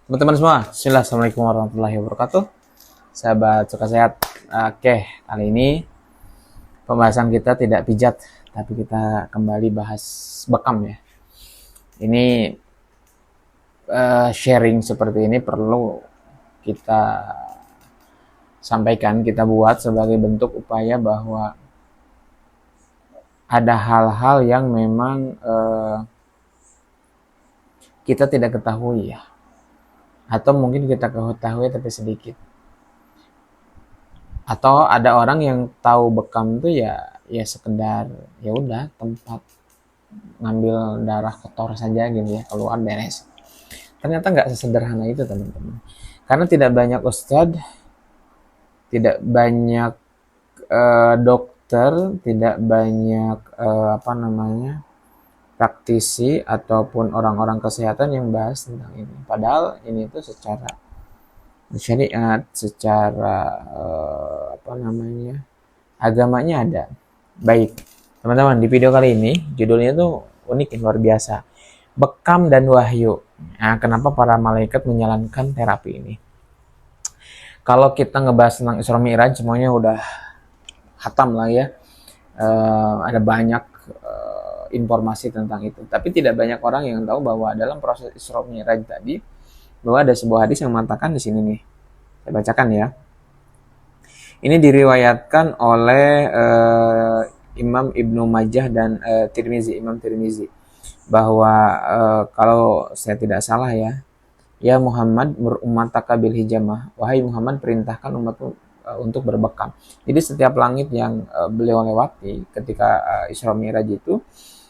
Teman-teman semua, bismillah, assalamualaikum warahmatullahi wabarakatuh. Sahabat suka sehat. Oke, kali ini pembahasan kita tidak pijat, tapi kita kembali bahas bekam ya. Ini sharing seperti ini perlu kita sampaikan, kita buat sebagai bentuk upaya bahwa ada hal-hal yang memang kita tidak ketahui ya, atau mungkin kita ketahui tapi sedikit. Atau ada orang yang tahu bekam tuh ya sekedar ya udah tempat ngambil darah kotor saja gitu ya, keluar beres. Ternyata nggak sesederhana itu teman-teman. Karena tidak banyak ustadz, tidak banyak dokter, tidak banyak praktisi ataupun orang-orang kesehatan yang bahas tentang ini. Padahal ini tuh secara syariat, secara agamanya ada. Baik, teman-teman, di video kali ini judulnya tuh unik, luar biasa. Bekam dan wahyu. Nah, kenapa para malaikat menjalankan terapi ini? Kalau kita ngebahas tentang Isra Mi'raj, semuanya udah khatam lah ya. Ada banyak informasi tentang itu. Tapi tidak banyak orang yang tahu bahwa dalam proses Isra Mi'raj tadi, bahwa ada sebuah hadis yang mengatakan di sini nih. Saya bacakan ya. Ini diriwayatkan oleh Imam Ibnu Majah dan Imam Tirmizi, bahwa kalau saya tidak salah ya Muhammad ummataka bil hijamah, wahai Muhammad, perintahkan umatmu untuk berbekam. Jadi setiap langit yang beliau lewati ketika Isra Mi'raj itu,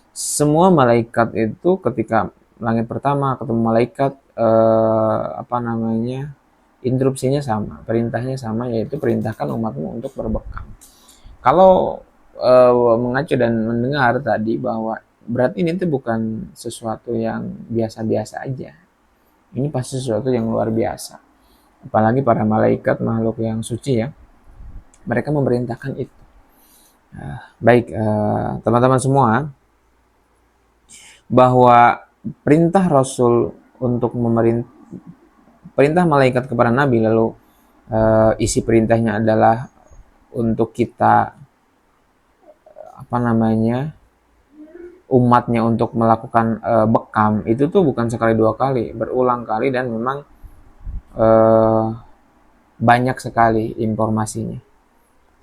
semua malaikat itu ketika langit pertama ketemu malaikat instruksinya sama, perintahnya sama, yaitu perintahkan umatmu untuk berbekam. Kalau mengacu dan mendengar tadi bahwa berarti ini tuh bukan sesuatu yang biasa-biasa aja. Ini pasti sesuatu yang luar biasa. Apalagi para malaikat, makhluk yang suci ya, mereka memerintahkan itu. Baik, teman-teman semua, bahwa perintah Rasul untuk perintah malaikat kepada Nabi, lalu isi perintahnya adalah untuk kita umatnya untuk melakukan bekam, itu tuh bukan sekali dua kali, berulang kali, dan memang banyak sekali informasinya.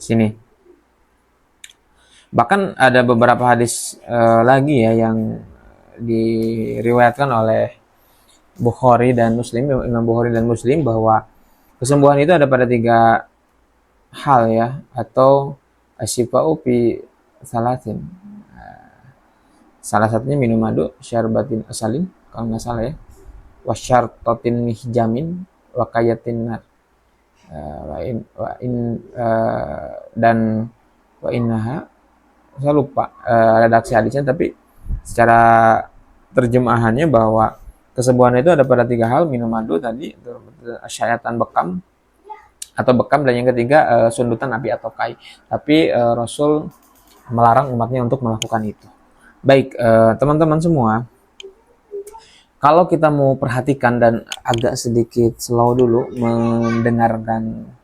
Sini. Bahkan ada beberapa hadis lagi ya yang diriwayatkan oleh Bukhari dan Muslim, Imam Bukhari dan Muslim, bahwa kesembuhan itu ada pada 3 hal ya, atau asyifa'u fi salatin. Salah satunya minum madu, syarbatin asalin kalau nggak salah ya, wasyartatin mihjamin, wakayatin nar, dan wa innaha, saya lupa redaksi hadisnya, tapi secara terjemahannya bahwa kesembuhan itu ada pada 3 hal, minum madu tadi, syaitan bekam atau bekam, dan yang ketiga sundutan api atau kai. Tapi Rasul melarang umatnya untuk melakukan itu. Baik, teman-teman semua, kalau kita mau perhatikan dan agak sedikit slow dulu mendengarkan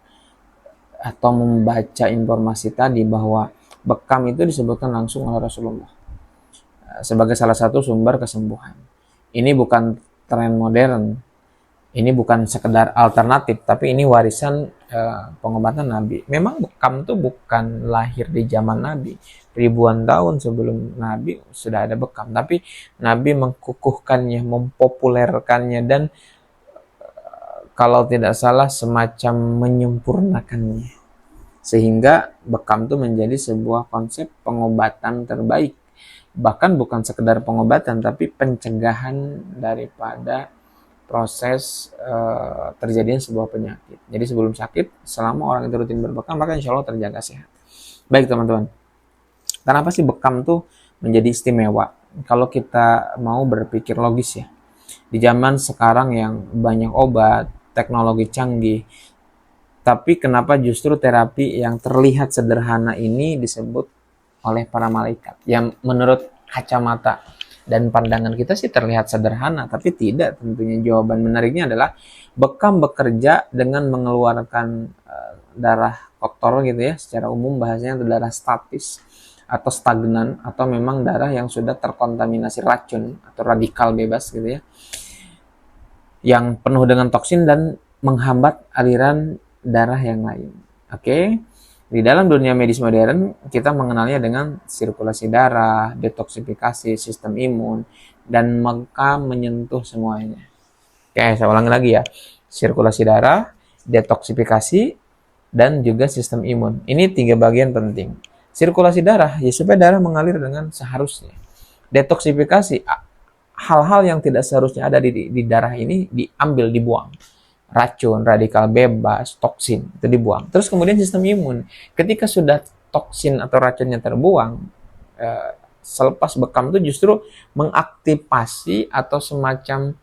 atau membaca informasi tadi, bahwa bekam itu disebutkan langsung oleh Rasulullah sebagai salah satu sumber kesembuhan. Ini bukan tren modern, ini bukan sekedar alternatif, tapi ini warisan pengobatan Nabi. Memang bekam itu bukan lahir di zaman Nabi. Ribuan tahun sebelum Nabi sudah ada bekam, tapi Nabi mengkukuhkannya, mempopulerkannya, dan kalau tidak salah semacam menyempurnakannya, sehingga bekam itu menjadi sebuah konsep pengobatan terbaik. Bahkan bukan sekedar pengobatan, tapi pencegahan daripada proses terjadinya sebuah penyakit. Jadi sebelum sakit, selama orang itu rutin berbekam, maka insya Allah terjaga sehat. Baik teman-teman, kenapa sih bekam tuh menjadi istimewa? Kalau kita mau berpikir logis ya, di zaman sekarang yang banyak obat, teknologi canggih, tapi kenapa justru terapi yang terlihat sederhana ini disebut oleh para malaikat, yang menurut kacamata Dan pandangan kita sih terlihat sederhana, tapi tidak. Tentunya jawaban menariknya adalah bekam bekerja dengan mengeluarkan darah kotor gitu ya. Secara umum bahasanya adalah darah statis atau stagnan, atau memang darah yang sudah terkontaminasi racun atau radikal bebas gitu ya, yang penuh dengan toksin dan menghambat aliran darah yang lain. Oke. Di dalam dunia medis modern, kita mengenalnya dengan sirkulasi darah, detoksifikasi, sistem imun, dan bekam menyentuh semuanya. Oke, saya ulangi lagi ya. Sirkulasi darah, detoksifikasi, dan juga sistem imun. Ini 3 bagian penting. Sirkulasi darah, ya supaya darah mengalir dengan seharusnya. Detoksifikasi, hal-hal yang tidak seharusnya ada di darah ini diambil, dibuang. Racun, radikal bebas, toksin, itu dibuang. Terus kemudian sistem imun. Ketika sudah toksin atau racunnya terbuang, selepas bekam itu justru mengaktifasi atau semacam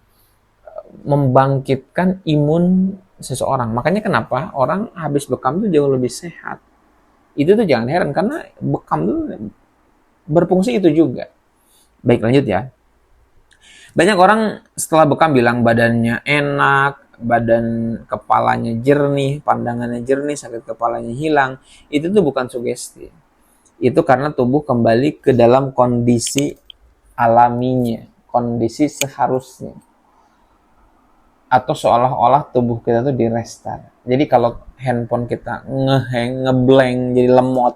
membangkitkan imun seseorang. Makanya kenapa orang habis bekam itu jauh lebih sehat. Itu tuh jangan heran, karena bekam itu berfungsi itu juga. Baik, lanjut ya. Banyak orang setelah bekam bilang badannya enak, badan kepalanya jernih, pandangannya jernih, sakit kepalanya hilang. Itu tuh bukan sugesti. Itu karena tubuh kembali ke dalam kondisi alaminya, kondisi seharusnya. Atau seolah-olah tubuh kita tuh direstart. Jadi kalau handphone kita ngehang, ngeblank, jadi lemot,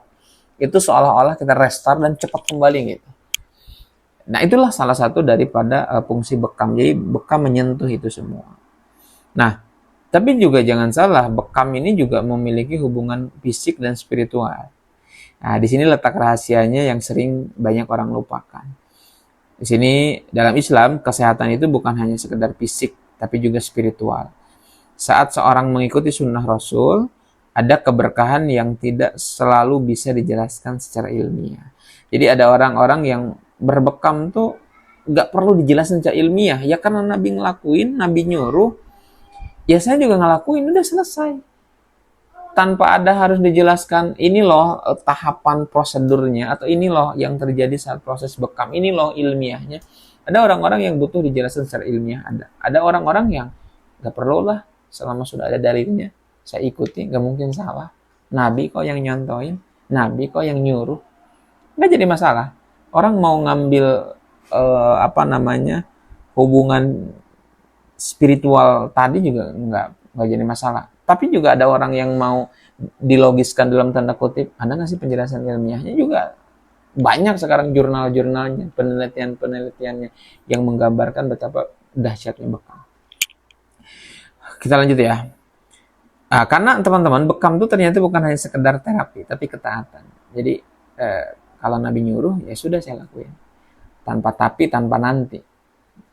itu seolah-olah kita restart dan cepat kembali gitu. Nah, itulah salah satu daripada fungsi bekam. Jadi bekam menyentuh itu semua. Nah, tapi juga jangan salah, bekam ini juga memiliki hubungan fisik dan spiritual. Nah, di sini letak rahasianya yang sering banyak orang lupakan. Di sini dalam Islam, kesehatan itu bukan hanya sekedar fisik, tapi juga spiritual. Saat seorang mengikuti sunnah Rasul, ada keberkahan yang tidak selalu bisa dijelaskan secara ilmiah. Jadi ada orang-orang yang berbekam tuh gak perlu dijelasin secara ilmiah. Ya karena Nabi ngelakuin, Nabi nyuruh, ya saya juga ngelakuin, udah selesai. Tanpa ada harus dijelaskan, ini loh tahapan prosedurnya, atau ini loh yang terjadi saat proses bekam, ini loh ilmiahnya. Ada orang-orang yang butuh dijelaskan secara ilmiah, ada orang-orang yang gak perlu lah, selama sudah ada dalilnya, saya ikuti, gak mungkin salah. Nabi kok yang nyontoin, Nabi kok yang nyuruh, gak jadi masalah. Orang mau ngambil hubungan spiritual tadi juga nggak jadi masalah. Tapi juga ada orang yang mau dilogiskan dalam tanda kutip. Ada nggak sih penjelasan ilmiahnya? Juga banyak sekarang jurnal-jurnalnya, penelitian-penelitiannya yang menggambarkan betapa dahsyatnya bekam. Kita lanjut ya. Nah, karena teman-teman, bekam itu ternyata bukan hanya sekedar terapi, tapi ketaatan. Jadi kalau Nabi nyuruh, ya sudah saya lakuin. Tanpa tapi, tanpa nanti.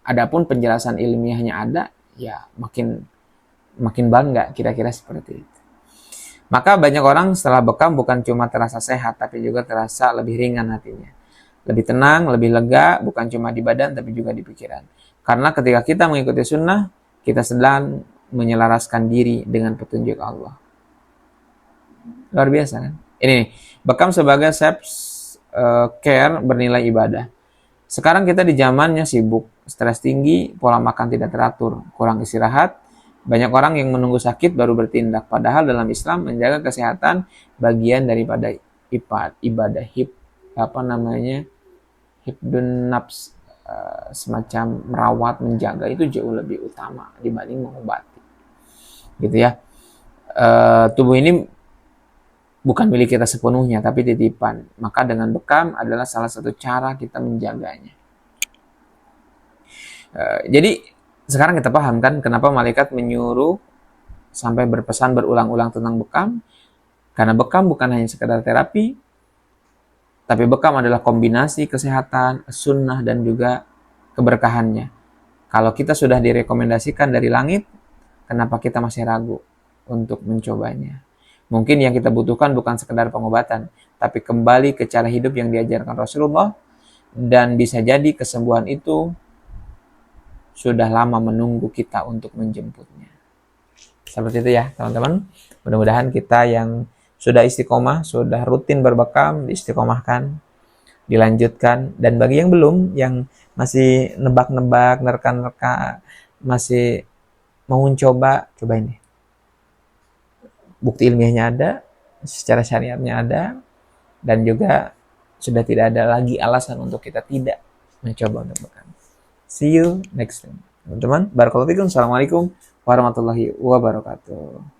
Adapun penjelasan ilmiahnya ada, ya makin bangga, kira-kira seperti itu. Maka banyak orang setelah bekam bukan cuma terasa sehat, tapi juga terasa lebih ringan hatinya. Lebih tenang, lebih lega, bukan cuma di badan, tapi juga di pikiran. Karena ketika kita mengikuti sunnah, kita sedang menyelaraskan diri dengan petunjuk Allah. Luar biasa kan? Ini, bekam sebagai self-care bernilai ibadah. Sekarang kita di zamannya sibuk, stres tinggi, pola makan tidak teratur, kurang istirahat. Banyak orang yang menunggu sakit baru bertindak. Padahal dalam Islam menjaga kesehatan bagian daripada ibadah hibdun nafs, semacam merawat, menjaga itu jauh lebih utama dibanding mengobati. Gitu ya. Tubuh ini bukan milik kita sepenuhnya, tapi titipan. Maka dengan bekam adalah salah satu cara kita menjaganya. Jadi sekarang kita paham kan kenapa malaikat menyuruh sampai berpesan berulang-ulang tentang bekam. Karena bekam bukan hanya sekedar terapi, tapi bekam adalah kombinasi kesehatan, sunnah, dan juga keberkahannya. Kalau kita sudah direkomendasikan dari langit, kenapa kita masih ragu untuk mencobanya? Mungkin yang kita butuhkan bukan sekedar pengobatan, tapi kembali ke cara hidup yang diajarkan Rasulullah, dan bisa jadi kesembuhan itu sudah lama menunggu kita untuk menjemputnya. Seperti itu ya teman-teman. Mudah-mudahan kita yang sudah istiqomah, sudah rutin berbekam, diistiqomahkan, dilanjutkan. Dan bagi yang belum, yang masih nebak-nebak, nerka-nerka, masih mau cobain deh. Bukti ilmiahnya ada, secara syariatnya ada, dan juga sudah tidak ada lagi alasan untuk kita tidak mencoba untuk makan. See you next time. Teman-teman, barakallahu fikum. Assalamualaikum warahmatullahi wabarakatuh.